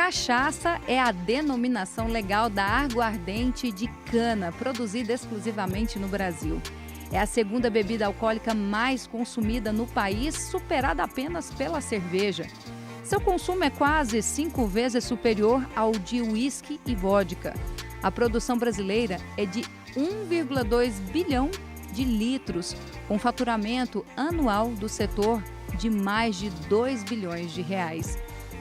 Cachaça é a denominação legal da aguardente de cana, produzida exclusivamente no Brasil. É a segunda bebida alcoólica mais consumida no país, superada apenas pela cerveja. Seu consumo é quase 5 vezes superior ao de uísque e vodka. A produção brasileira é de 1,2 bilhão de litros, com faturamento anual do setor de mais de 2 bilhões de reais.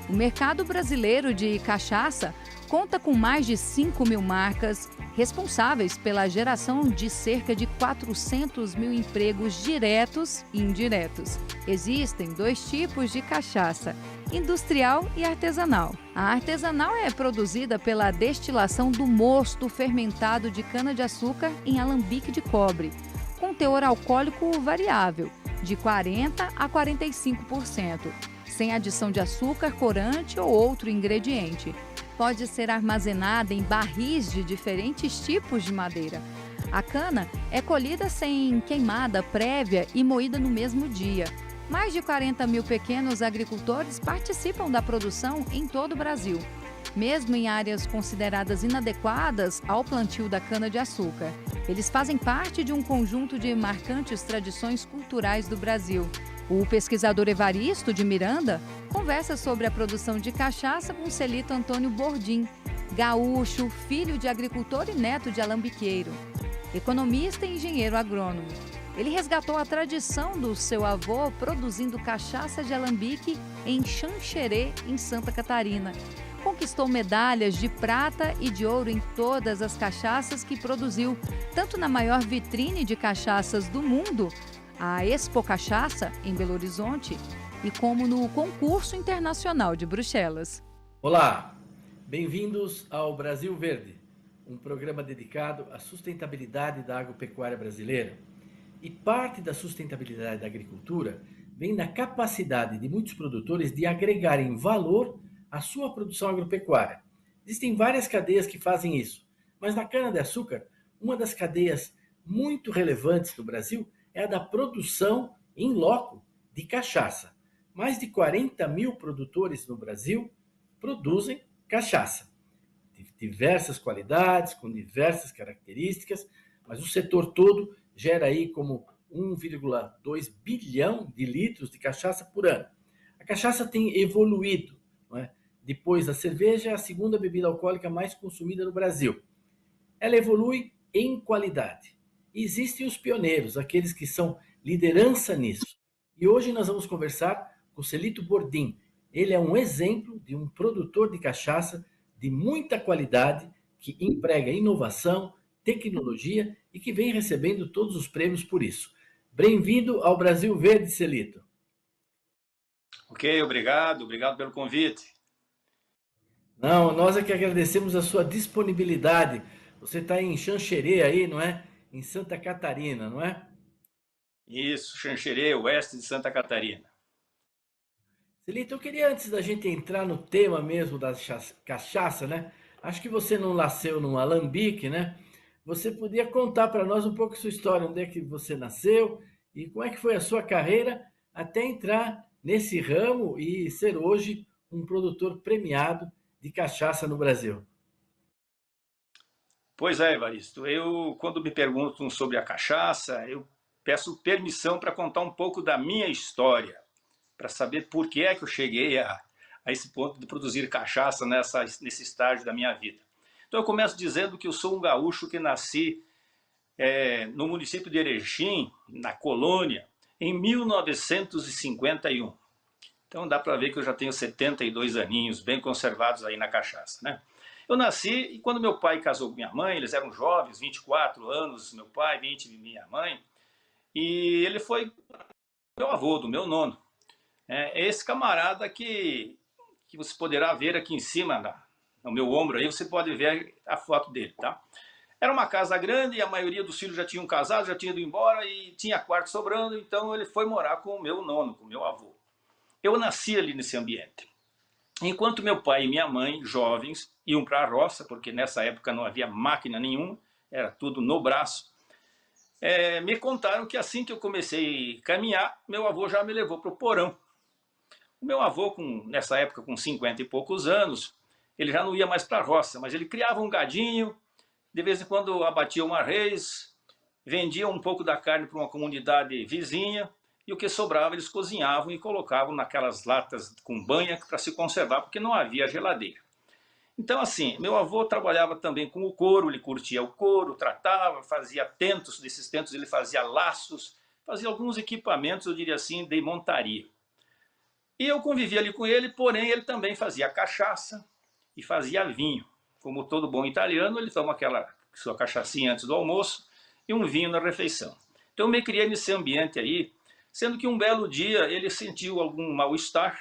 O mercado brasileiro de cachaça conta com mais de 5 mil marcas, responsáveis pela geração de cerca de 400 mil empregos diretos e indiretos. Existem 2 tipos de cachaça, industrial e artesanal. A artesanal é produzida pela destilação do mosto fermentado de cana-de-açúcar em alambique de cobre, com teor alcoólico variável, de 40% a 45%, sem adição de açúcar, corante ou outro ingrediente. Pode ser armazenada em barris de diferentes tipos de madeira. A cana é colhida sem queimada prévia e moída no mesmo dia. Mais de 40 mil pequenos agricultores participam da produção em todo o Brasil, mesmo em áreas consideradas inadequadas ao plantio da cana-de-açúcar. Eles fazem parte de um conjunto de marcantes tradições culturais do Brasil. O pesquisador Evaristo de Miranda conversa sobre a produção de cachaça com Celito Antônio Bordim, gaúcho, filho de agricultor e neto de alambiqueiro, economista e engenheiro agrônomo. Ele resgatou a tradição do seu avô produzindo cachaça de alambique em Xanxerê, em Santa Catarina. Conquistou medalhas de prata e de ouro em todas as cachaças que produziu, tanto na maior vitrine de cachaças do mundo, a Expo Cachaça, em Belo Horizonte, e como no Concurso Internacional de Bruxelas. Olá, bem-vindos ao Brasil Verde, um programa dedicado à sustentabilidade da agropecuária brasileira. E parte da sustentabilidade da agricultura vem da capacidade de muitos produtores de agregarem valor à sua produção agropecuária. Existem várias cadeias que fazem isso, mas na cana-de-açúcar, uma das cadeias muito relevantes no Brasil é a da produção em loco de cachaça. Mais de 40 mil produtores no Brasil produzem cachaça, de diversas qualidades, com diversas características, mas o setor todo gera aí como 1,2 bilhão de litros de cachaça por ano. A cachaça tem evoluído, não é? Depois da cerveja, é a segunda bebida alcoólica mais consumida no Brasil. Ela evolui em qualidade. E existem os pioneiros, aqueles que são liderança nisso. E hoje nós vamos conversar com o Celito Bordim. Ele é um exemplo de um produtor de cachaça de muita qualidade, que emprega inovação, tecnologia e que vem recebendo todos os prêmios por isso. Bem-vindo ao Brasil Verde, Celito. Ok, obrigado pelo convite. Não, nós é que agradecemos a sua disponibilidade. Você está em Xanxerê aí, não é? Em Santa Catarina, não é? Isso, Xanxerê, oeste de Santa Catarina. Celito, eu queria, antes da gente entrar no tema mesmo da cachaça, né? Acho que você não nasceu num alambique, né? Você podia contar para nós um pouco a sua história, onde é que você nasceu e como é que foi a sua carreira até entrar nesse ramo e ser hoje um produtor premiado de cachaça no Brasil. Pois é, Evaristo, quando me perguntam sobre a cachaça, eu peço permissão para contar um pouco da minha história, para saber por que é que eu cheguei a esse ponto de produzir cachaça nesse estágio da minha vida. Então eu começo dizendo que eu sou um gaúcho que nasci no município de Erechim, na colônia, em 1951. Então dá para ver que eu já tenho 72 aninhos, bem conservados aí na cachaça, né? Eu nasci e quando meu pai casou com minha mãe, eles eram jovens, 24 anos, meu pai, 20 minha mãe, e ele foi meu avô, do meu nono. É esse camarada que você poderá ver aqui em cima, no meu ombro, aí você pode ver a foto dele, tá? Era uma casa grande e a maioria dos filhos já tinham casado, já tinham ido embora e tinha quarto sobrando, então ele foi morar com o meu nono, com o meu avô. Eu nasci ali nesse ambiente. Enquanto meu pai e minha mãe, jovens, iam para a roça, porque nessa época não havia máquina nenhuma, era tudo no braço, me contaram que assim que eu comecei a caminhar, meu avô já me levou para o porão. O meu avô, nessa época com 50 e poucos anos, ele já não ia mais para a roça, mas ele criava um gadinho, de vez em quando abatia uma reis, vendia um pouco da carne para uma comunidade vizinha, e o que sobrava eles cozinhavam e colocavam naquelas latas com banha para se conservar, porque não havia geladeira. Então, assim, meu avô trabalhava também com o couro, ele curtia o couro, tratava, fazia tentos, desses tentos ele fazia laços, fazia alguns equipamentos, eu diria assim, de montaria. E eu convivia ali com ele, porém ele também fazia cachaça e fazia vinho. Como todo bom italiano, ele toma aquela sua cachaçinha antes do almoço e um vinho na refeição. Então eu me criei nesse ambiente aí, sendo que um belo dia ele sentiu algum mal-estar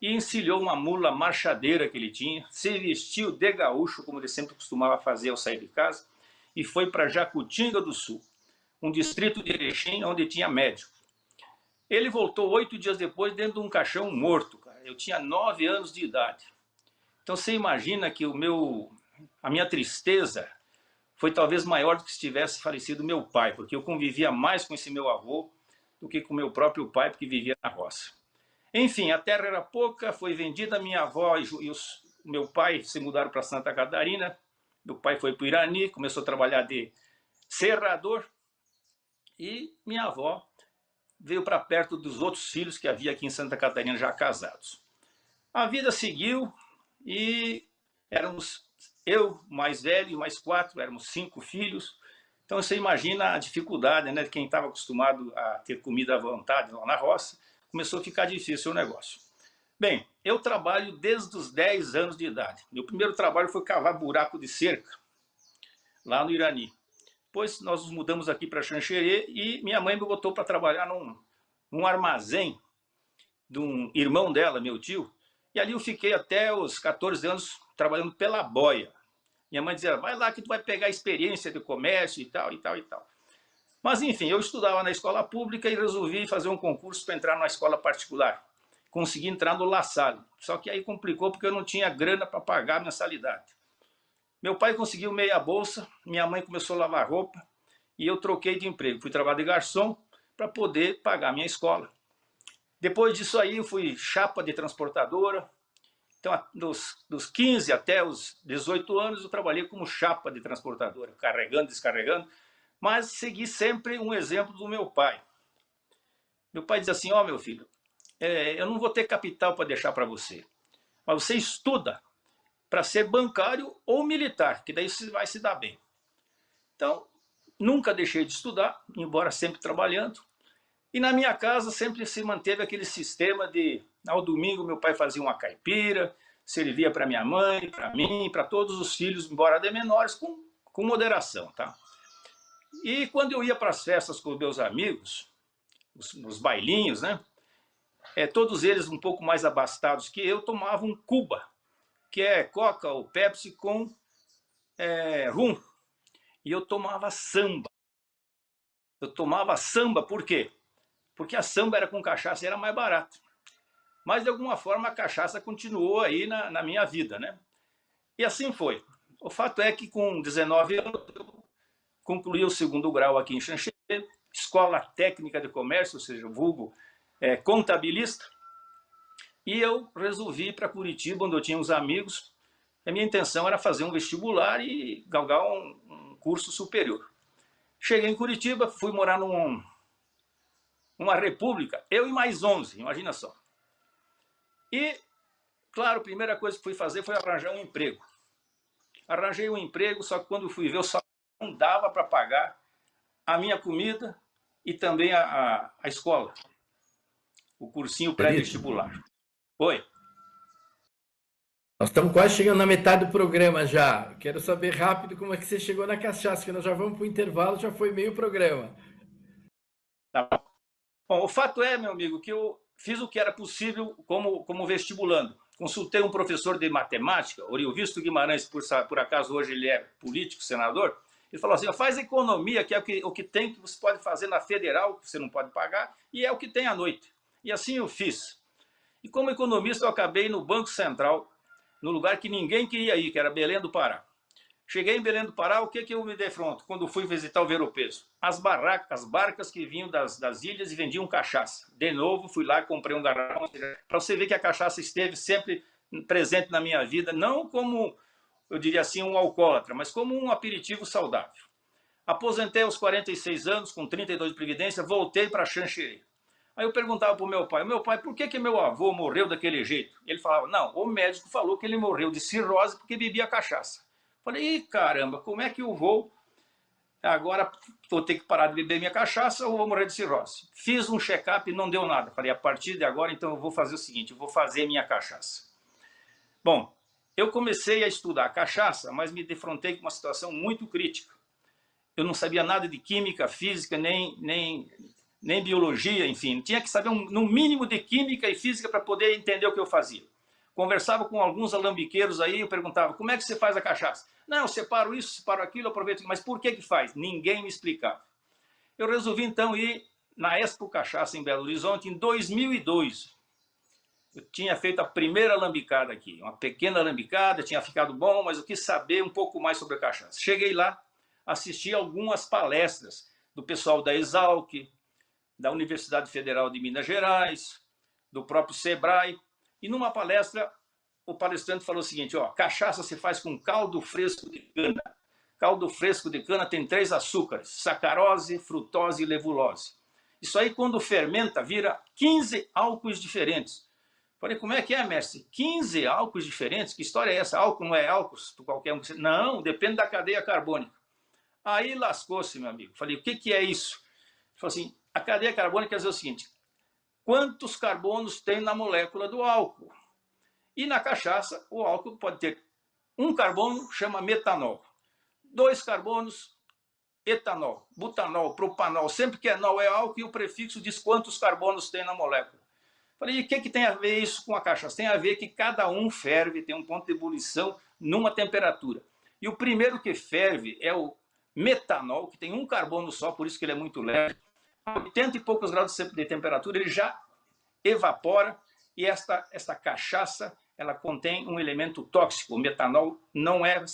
e encilhou uma mula marchadeira que ele tinha, se vestiu de gaúcho, como ele sempre costumava fazer ao sair de casa, e foi para Jacutinga do Sul, um distrito de Erechim onde tinha médico. Ele voltou 8 dias depois dentro de um caixão morto, cara. Eu tinha 9 anos de idade. Então você imagina que a minha tristeza foi talvez maior do que se tivesse falecido meu pai, porque eu convivia mais com esse meu avô do que com meu próprio pai, porque vivia na roça. Enfim, a terra era pouca, foi vendida, minha avó e meu pai se mudaram para Santa Catarina, meu pai foi para o Irani, começou a trabalhar de serrador, e minha avó veio para perto dos outros filhos que havia aqui em Santa Catarina já casados. A vida seguiu e éramos eu, mais velho, e mais 4, éramos 5 filhos. Então você imagina a dificuldade, né, de quem estava acostumado a ter comida à vontade lá na roça, começou a ficar difícil o negócio. Bem, eu trabalho desde os 10 anos de idade. Meu primeiro trabalho foi cavar buraco de cerca, lá no Irani. Depois nós nos mudamos aqui para Xanxerê e minha mãe me botou para trabalhar num armazém de um irmão dela, meu tio, e ali eu fiquei até os 14 anos trabalhando pela boia. Minha mãe dizia, vai lá que tu vai pegar experiência de comércio e tal, e tal, e tal. Mas enfim, eu estudava na escola pública e resolvi fazer um concurso para entrar numa escola particular. Consegui entrar no La Salle, só que aí complicou porque eu não tinha grana para pagar a mensalidade. Meu pai conseguiu meia bolsa, minha mãe começou a lavar roupa e eu troquei de emprego. Fui trabalhar de garçom para poder pagar a minha escola. Depois disso aí eu fui chapa de transportadora. Então, dos 15 até os 18 anos eu trabalhei como chapa de transportadora, carregando, descarregando, mas segui sempre um exemplo do meu pai. Meu pai dizia assim, ó meu filho, eu não vou ter capital para deixar para você, mas você estuda para ser bancário ou militar, que daí você vai se dar bem. Então, nunca deixei de estudar, embora sempre trabalhando. E na minha casa sempre se manteve aquele sistema de, ao domingo, meu pai fazia uma caipira, servia para minha mãe, para mim, para todos os filhos, embora de menores, com moderação, tá? E quando eu ia para as festas com meus amigos, nos bailinhos, né? Todos eles um pouco mais abastados que eu, tomavam um Cuba, que é Coca ou Pepsi com rum. E eu tomava samba. Eu tomava samba por quê? Porque a samba era com cachaça e era mais barato. Mas, de alguma forma, a cachaça continuou aí na minha vida, né? E assim foi. O fato é que, com 19 anos, eu concluí o 2º grau aqui em Xanxerê, Escola Técnica de Comércio, ou seja, vulgo contabilista, e eu resolvi ir para Curitiba, onde eu tinha uns amigos. A minha intenção era fazer um vestibular e galgar um curso superior. Cheguei em Curitiba, fui morar numa república, eu e mais 11, imagina só. E, claro, a primeira coisa que fui fazer foi arranjar um emprego. Arranjei um emprego, só que quando fui ver o salário não dava para pagar a minha comida e também a escola, o cursinho pré-vestibular. Oi. Nós estamos quase chegando na metade do programa já. Quero saber rápido como é que você chegou na cachaça, que nós já vamos para o intervalo, já foi meio programa. Tá bom. Bom, o fato é, meu amigo, que eu fiz o que era possível como vestibulando. Consultei um professor de matemática, Oriovisto Guimarães, por acaso hoje ele é político, senador. Ele falou assim, faz economia, que é o que tem, que você pode fazer na federal, que você não pode pagar, e é o que tem à noite. E assim eu fiz. E como economista eu acabei no Banco Central, no lugar que ninguém queria ir, que era Belém do Pará. Cheguei em Belém do Pará, o que eu me defronto quando fui visitar o Ver-o-Peso? As barcas que vinham das ilhas e vendiam cachaça. De novo, fui lá e comprei um garrafão, para você ver que a cachaça esteve sempre presente na minha vida, não como, eu diria assim, um alcoólatra, mas como um aperitivo saudável. Aposentei aos 46 anos, com 32 de previdência, voltei para Xanxerê. Aí eu perguntava para o meu pai, por que meu avô morreu daquele jeito? Ele falava, não, o médico falou que ele morreu de cirrose porque bebia cachaça. Falei, caramba, como é que eu vou... Agora vou ter que parar de beber minha cachaça ou vou morrer de cirrose? Fiz um check-up e não deu nada. Falei, a partir de agora, então eu vou fazer o seguinte, eu vou fazer minha cachaça. Bom, eu comecei a estudar cachaça, mas me defrontei com uma situação muito crítica. Eu não sabia nada de química, física, nem biologia, enfim. Tinha que saber no mínimo de química e física para poder entender o que eu fazia. Conversava com alguns alambiqueiros aí, eu perguntava, como é que você faz a cachaça? Não, eu separo isso, separo aquilo, aproveito. Mas por que faz? Ninguém me explicava. Eu resolvi então ir na Expo Cachaça em Belo Horizonte em 2002. Eu tinha feito a primeira alambicada aqui, uma pequena alambicada, tinha ficado bom, mas eu quis saber um pouco mais sobre a cachaça. Cheguei lá, assisti algumas palestras do pessoal da Exalc, da Universidade Federal de Minas Gerais, do próprio Sebrae, e numa palestra o palestrante falou o seguinte, ó, cachaça se faz com caldo fresco de cana. Caldo fresco de cana tem 3 açúcares, sacarose, frutose e levulose. Isso aí, quando fermenta, vira 15 álcoois diferentes. Falei, como é que é, mestre? 15 álcoois diferentes? Que história é essa? Álcool não é álcool? Qualquer um. Não, depende da cadeia carbônica. Aí lascou-se, meu amigo. Falei, o que é isso? Ele falou assim, a cadeia carbônica quer dizer o seguinte, quantos carbonos tem na molécula do álcool? E na cachaça, o álcool pode ter um carbono, chama metanol. 2 carbonos, etanol, butanol, propanol. Sempre que é nol é álcool e o prefixo diz quantos carbonos tem na molécula. Falei, e o que tem a ver isso com a cachaça? Tem a ver que cada um ferve, tem um ponto de ebulição numa temperatura. E o primeiro que ferve é o metanol, que tem um carbono só, por isso que ele é muito leve. A 80 e poucos graus de temperatura, ele já evapora e esta cachaça, ela contém um elemento tóxico. O metanol não é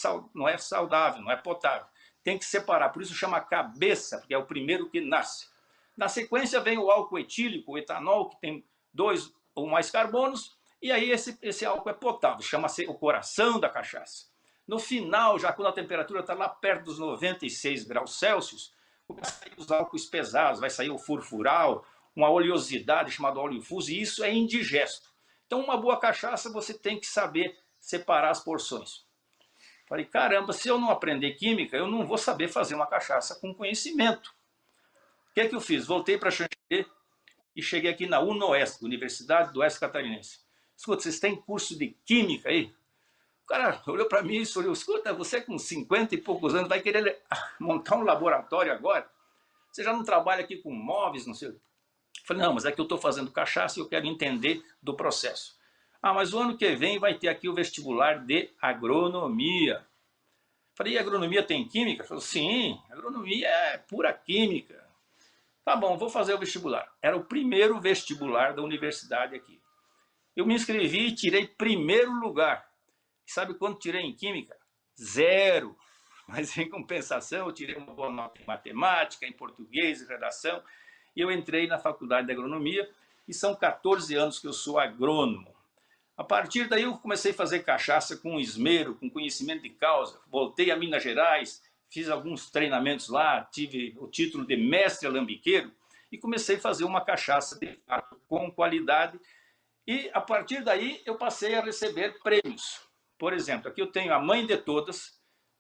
saudável, não é potável. Tem que separar, por isso chama cabeça, porque é o primeiro que nasce. Na sequência vem o álcool etílico, o etanol, que tem 2 ou mais carbonos, e aí esse álcool é potável, chama-se o coração da cachaça. No final, já quando a temperatura está lá perto dos 96 graus Celsius, começa a sair os álcoois pesados, vai sair o furfural, uma oleosidade chamada óleo fuso, e isso é indigesto. Então, uma boa cachaça, você tem que saber separar as porções. Falei, caramba, se eu não aprender química, eu não vou saber fazer uma cachaça com conhecimento. O que é que eu fiz? Voltei para Xanxerê e cheguei aqui na UNOESC, Universidade do Oeste Catarinense. Escuta, vocês têm curso de química aí? O cara olhou para mim e olhou, escuta, você com 50 e poucos anos vai querer montar um laboratório agora? Você já não trabalha aqui com móveis, não sei. Falei, não, mas é que eu estou fazendo cachaça e eu quero entender do processo. Ah, mas o ano que vem vai ter aqui o vestibular de agronomia. Falei, e agronomia tem química? Falei, sim, agronomia é pura química. Tá bom, vou fazer o vestibular. Era o primeiro vestibular da universidade aqui. Eu me inscrevi e tirei primeiro lugar. Sabe quanto tirei em química? 0. Mas em compensação eu tirei uma boa nota em matemática, em português, em redação. E eu entrei na faculdade de agronomia e são 14 anos que eu sou agrônomo. A partir daí eu comecei a fazer cachaça com esmero, com conhecimento de causa. Voltei a Minas Gerais, fiz alguns treinamentos lá, tive o título de mestre alambiqueiro e comecei a fazer uma cachaça de fato com qualidade. E a partir daí eu passei a receber prêmios. Por exemplo, aqui eu tenho a mãe de todas,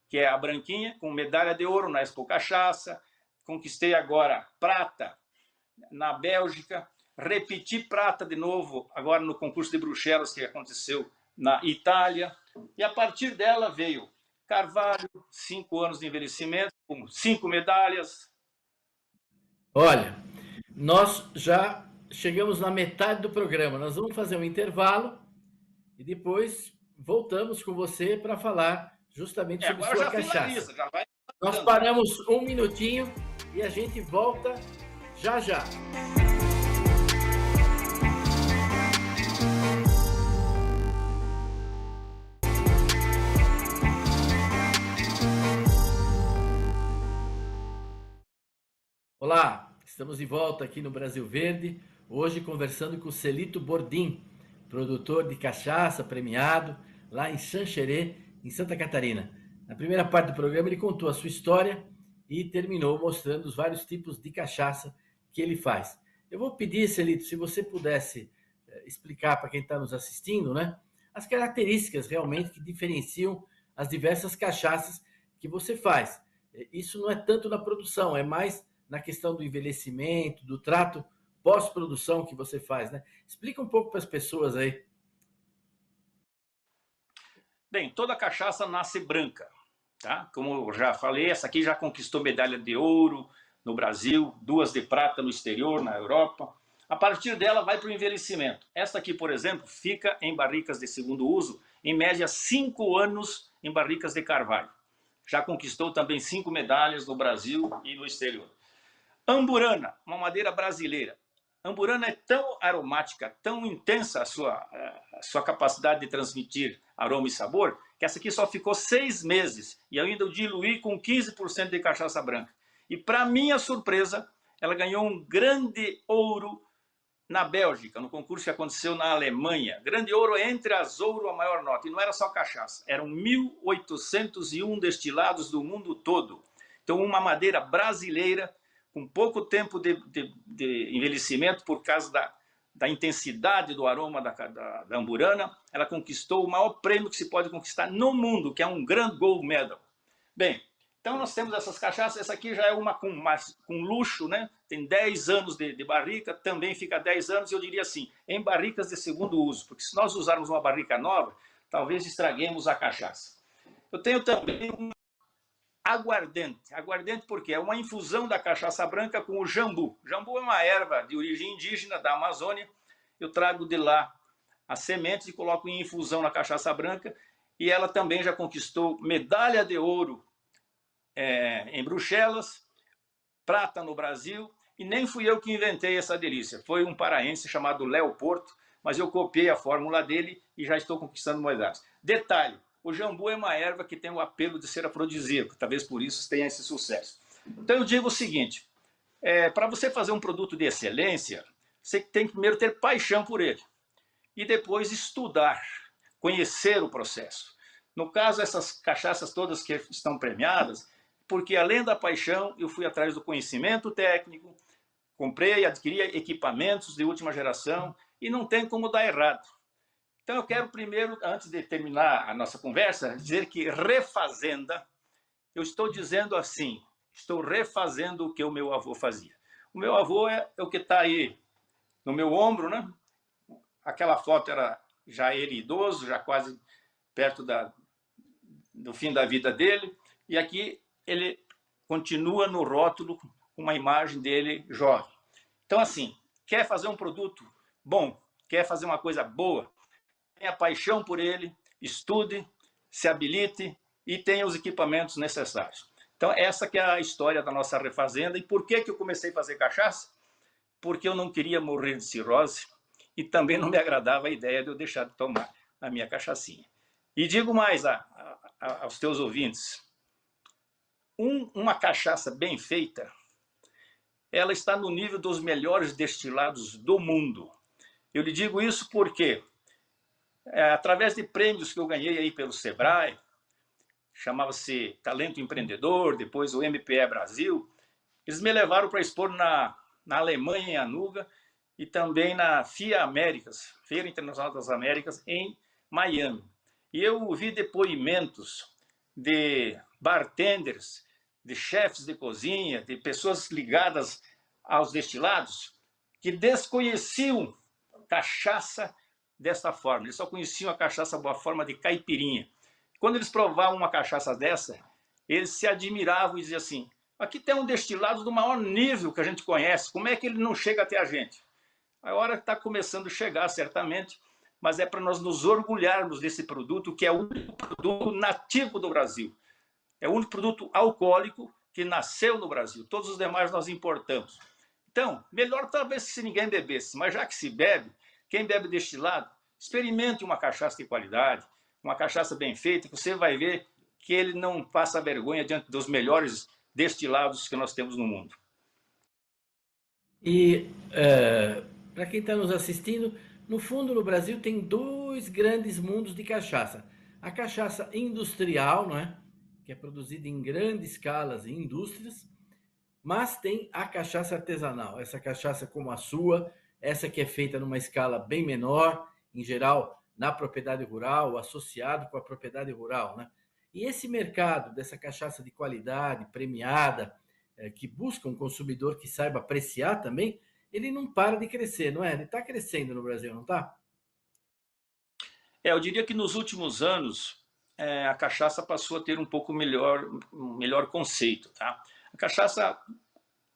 que é a branquinha, com medalha de ouro na Expo Cachaça. Conquistei agora prata na Bélgica. Repeti prata de novo agora no concurso de Bruxelas, que aconteceu na Itália. E a partir dela veio Carvalho, 5 anos de envelhecimento, com 5 medalhas. Olha, nós já chegamos na metade do programa. Nós vamos fazer um intervalo e depois voltamos com você para falar justamente sobre sua cachaça. Nós paramos um minutinho e a gente volta já já. Olá, estamos de volta aqui no Brasil Verde, hoje conversando com o Celito Bordim, produtor de cachaça premiado lá em Xanxerê, em Santa Catarina. Na primeira parte do programa ele contou a sua história e terminou mostrando os vários tipos de cachaça que ele faz. Eu vou pedir, Celito, se você pudesse explicar para quem está nos assistindo, né, as características realmente que diferenciam as diversas cachaças que você faz. Isso não é tanto na produção, é mais na questão do envelhecimento, do trato pós-produção que você faz, né? Explica um pouco para as pessoas aí. Bem, toda cachaça nasce branca, tá? Como eu já falei, essa aqui já conquistou medalha de ouro no Brasil, 2 de prata no exterior, na Europa. A partir dela vai para o envelhecimento. Esta aqui, por exemplo, fica em barricas de segundo uso, em média 5 anos em barricas de carvalho. Já conquistou também 5 medalhas no Brasil e no exterior. Amburana, uma madeira brasileira. Amburana é tão aromática, tão intensa a sua capacidade de transmitir aroma e sabor, que essa aqui só ficou 6 meses e eu ainda diluí com 15% de cachaça branca. E para minha surpresa, ela ganhou um grande ouro na Bélgica, no concurso que aconteceu na Alemanha. Grande ouro entre as ouro a maior nota. E não era só cachaça, eram 1.801 destilados do mundo todo. Então uma madeira brasileira, com pouco tempo de envelhecimento por causa da intensidade do aroma da amburana, ela conquistou o maior prêmio que se pode conquistar no mundo, que é um Grand Gold Medal. Bem, então nós temos essas cachaças, essa aqui já é uma com luxo, né? Tem 10 anos de barrica, também fica 10 anos, eu diria assim, em barricas de segundo uso, porque se nós usarmos uma barrica nova, talvez estraguemos a cachaça. Eu tenho também uma aguardente. Aguardente porque é uma infusão da cachaça branca com o jambu. Jambu é uma erva de origem indígena da Amazônia. Eu trago de lá as sementes e coloco em infusão na cachaça branca. E ela também já conquistou medalha de ouro em Bruxelas, prata no Brasil. E nem fui eu que inventei essa delícia. Foi um paraense chamado Léo Porto, mas eu copiei a fórmula dele e já estou conquistando medalhas. Detalhe, o jambu é uma erva que tem o apelo de ser afrodisíaco, talvez por isso tenha esse sucesso. Então eu digo o seguinte, para você fazer um produto de excelência, você tem que primeiro ter paixão por ele e depois estudar, conhecer o processo. No caso, essas cachaças todas que estão premiadas, porque além da paixão, eu fui atrás do conhecimento técnico, comprei e adquiri equipamentos de última geração e não tem como dar errado. Então eu quero primeiro, antes de terminar a nossa conversa, dizer que refazenda, eu estou dizendo assim, estou refazendo o que o meu avô fazia. O meu avô é o que está aí no meu ombro, né? Aquela foto era já ele idoso, já quase perto do fim da vida dele, e aqui ele continua no rótulo com uma imagem dele jovem. Então assim, quer fazer um produto bom, quer fazer uma coisa boa, tenha paixão por ele, estude, se habilite e tenha os equipamentos necessários. Então, essa que é a história da nossa refazenda. E por que eu comecei a fazer cachaça? Porque eu não queria morrer de cirrose e também não me agradava a ideia de eu deixar de tomar a minha cachaçinha. E digo mais aos teus ouvintes, uma cachaça bem feita, ela está no nível dos melhores destilados do mundo. Eu lhe digo isso porque através de prêmios que eu ganhei aí pelo Sebrae, chamava-se Talento Empreendedor, depois o MPE Brasil, eles me levaram para expor na Alemanha, em Anuga, e também na FIA Américas, Feira Internacional das Américas, em Miami. E eu ouvi depoimentos de bartenders, de chefes de cozinha, de pessoas ligadas aos destilados, que desconheciam cachaça desta forma. Eles só conheciam a cachaça boa forma de caipirinha. Quando eles provavam uma cachaça dessa, eles se admiravam e diziam assim, aqui tem um destilado do maior nível que a gente conhece, como é que ele não chega até a gente? A hora está começando a chegar, certamente, mas é para nós nos orgulharmos desse produto, que é o único produto nativo do Brasil. É o único produto alcoólico que nasceu no Brasil. Todos os demais nós importamos. Então, melhor talvez se ninguém bebesse, mas já que se bebe, quem bebe destilado, experimente uma cachaça de qualidade, uma cachaça bem feita, que você vai ver que ele não passa vergonha diante dos melhores destilados que nós temos no mundo. E para quem está nos assistindo, No fundo, no Brasil tem dois grandes mundos de cachaça. A cachaça industrial, não é? Que é produzida em grandes escalas em indústrias, mas tem a cachaça artesanal, essa cachaça como a sua, essa que é feita numa escala bem menor, em geral na propriedade rural, associado com a propriedade rural, né? E esse mercado dessa cachaça de qualidade, premiada, que busca um consumidor que saiba apreciar também, ele não para de crescer, não é? Ele está crescendo no Brasil, não está? Eu diria que nos últimos anos a cachaça passou a ter um pouco um melhor conceito, tá? A cachaça,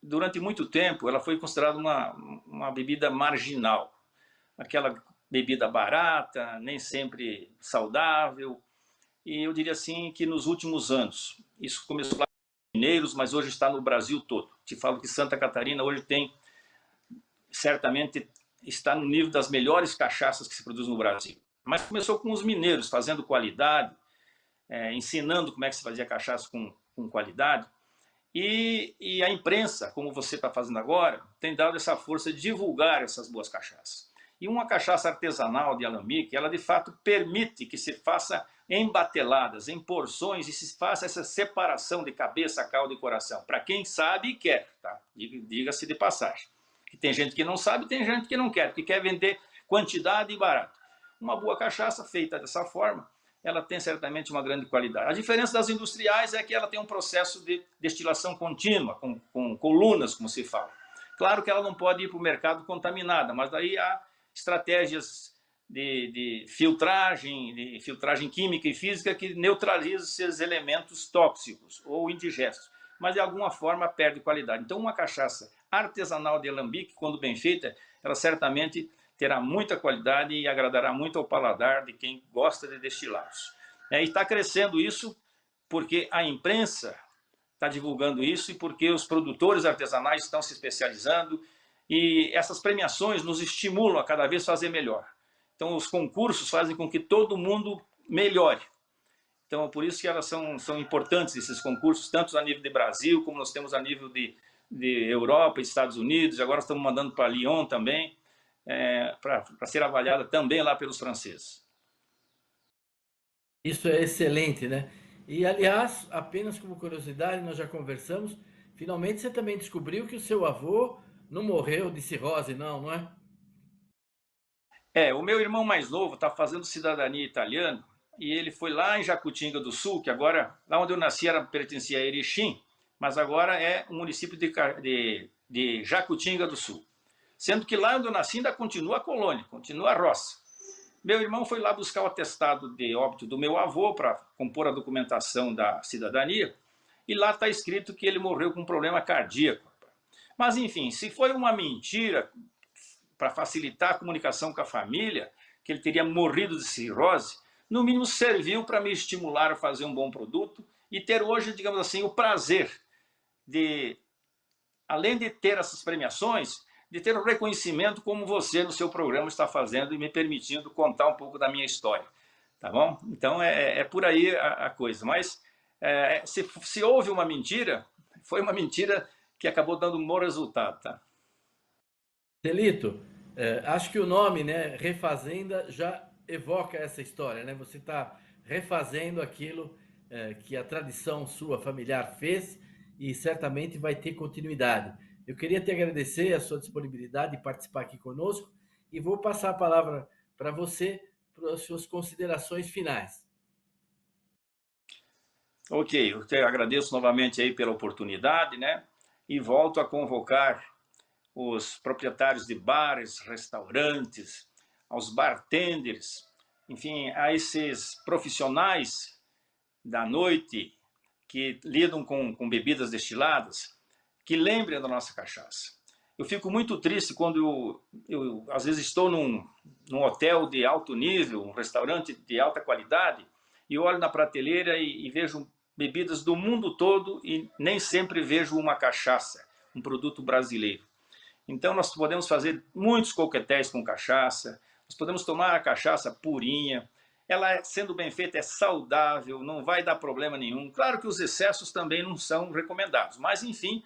durante muito tempo, ela foi considerada uma bebida marginal, aquela bebida barata, nem sempre saudável. E eu diria assim que nos últimos anos, isso começou lá em Mineiros, mas hoje está no Brasil todo. Te falo que Santa Catarina hoje tem, certamente, está no nível das melhores cachaças que se produzem no Brasil. Mas começou com os mineiros, fazendo qualidade, ensinando como é que se fazia cachaça com qualidade. E a imprensa, como você está fazendo agora, tem dado essa força de divulgar essas boas cachaças. E uma cachaça artesanal de alambique, ela de fato permite que se faça em bateladas, em porções, e se faça essa separação de cabeça, caldo e coração, para quem sabe e quer, tá? Diga-se de passagem. Que tem gente que não sabe, tem gente que não quer, que quer vender quantidade e barato. Uma boa cachaça feita dessa forma, ela tem certamente uma grande qualidade. A diferença das industriais é que ela tem um processo de destilação contínua, com colunas, como se fala. Claro que ela não pode ir para o mercado contaminada, mas daí há estratégias de filtragem química e física que neutralizam esses elementos tóxicos ou indigestos, mas de alguma forma perde qualidade. Então uma cachaça artesanal de alambique, quando bem feita, ela certamente terá muita qualidade e agradará muito ao paladar de quem gosta de destilados. E está crescendo isso porque a imprensa está divulgando isso e porque os produtores artesanais estão se especializando e essas premiações nos estimulam a cada vez fazer melhor. Então os concursos fazem com que todo mundo melhore. Então por isso que elas são importantes, esses concursos, tanto a nível de Brasil, como nós temos a nível de Europa, Estados Unidos, agora estamos mandando para Lyon também, para ser avaliada também lá pelos franceses. Isso é excelente, né? E, aliás, apenas como curiosidade, nós já conversamos, finalmente você também descobriu que o seu avô não morreu de cirrose, não, não é? O meu irmão mais novo está fazendo cidadania italiana e ele foi lá em Jacutinga do Sul, que agora, lá onde eu nasci, pertencia a Erechim, mas agora é um município de Jacutinga do Sul. Sendo que lá onde eu nasci ainda continua a colônia, continua a roça. Meu irmão foi lá buscar o atestado de óbito do meu avô para compor a documentação da cidadania e lá está escrito que ele morreu com um problema cardíaco. Mas, enfim, se foi uma mentira para facilitar a comunicação com a família, que ele teria morrido de cirrose, no mínimo serviu para me estimular a fazer um bom produto e ter hoje, digamos assim, o prazer de, além de ter essas premiações, de ter o reconhecimento como você no seu programa está fazendo e me permitindo contar um pouco da minha história, tá bom? Então é por aí a coisa, mas se houve uma mentira, foi uma mentira que acabou dando um bom resultado, tá? Celito, acho que o nome, né, Refazenda, já evoca essa história, né? Você está refazendo aquilo que a tradição sua familiar fez e certamente vai ter continuidade. Eu queria te agradecer a sua disponibilidade de participar aqui conosco e vou passar a palavra para você, para as suas considerações finais. Ok, eu te agradeço novamente aí pela oportunidade, né? E volto a convocar os proprietários de bares, restaurantes, aos bartenders, enfim, a esses profissionais da noite que lidam com bebidas destiladas, que lembrem da nossa cachaça. Eu fico muito triste quando eu às vezes estou num hotel de alto nível, um restaurante de alta qualidade, e olho na prateleira e vejo bebidas do mundo todo e nem sempre vejo uma cachaça, um produto brasileiro. Então nós podemos fazer muitos coquetéis com cachaça, nós podemos tomar a cachaça purinha, ela sendo bem feita é saudável, não vai dar problema nenhum. Claro que os excessos também não são recomendados, mas enfim,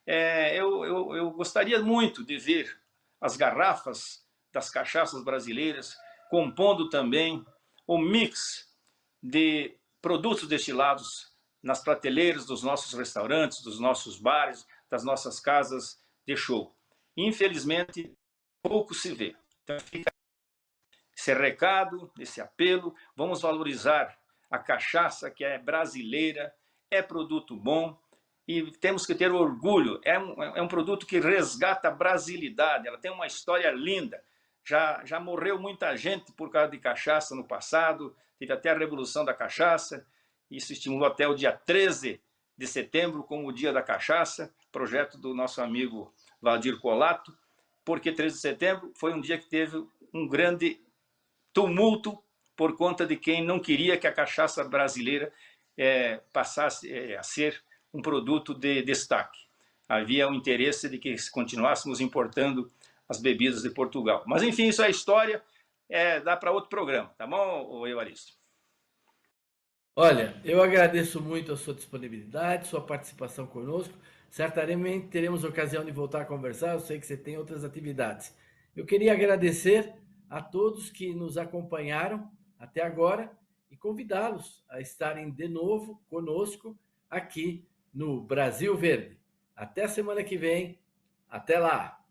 eu gostaria muito de ver as garrafas das cachaças brasileiras, compondo também o mix de produtos destilados nas prateleiras dos nossos restaurantes, dos nossos bares, das nossas casas de show. Infelizmente, pouco se vê. Então, fica esse recado, esse apelo, vamos valorizar a cachaça que é brasileira, é produto bom e temos que ter orgulho. É um produto que resgata a brasilidade, ela tem uma história linda. Já morreu muita gente por causa de cachaça no passado, teve até a Revolução da Cachaça, isso estimulou até o dia 13 de setembro como o Dia da Cachaça, projeto do nosso amigo Valdir Colato, porque 13 de setembro foi um dia que teve um grande tumulto por conta de quem não queria que a cachaça brasileira passasse a ser um produto de destaque. Havia o interesse de que continuássemos importando as bebidas de Portugal. Mas, enfim, isso é história, dá para outro programa, tá bom, Evaristo? Olha, eu agradeço muito a sua disponibilidade, sua participação conosco. Certamente teremos ocasião de voltar a conversar, eu sei que você tem outras atividades. Eu queria agradecer a todos que nos acompanharam até agora e convidá-los a estarem de novo conosco aqui no Brasil Verde. Até a semana que vem. Até lá!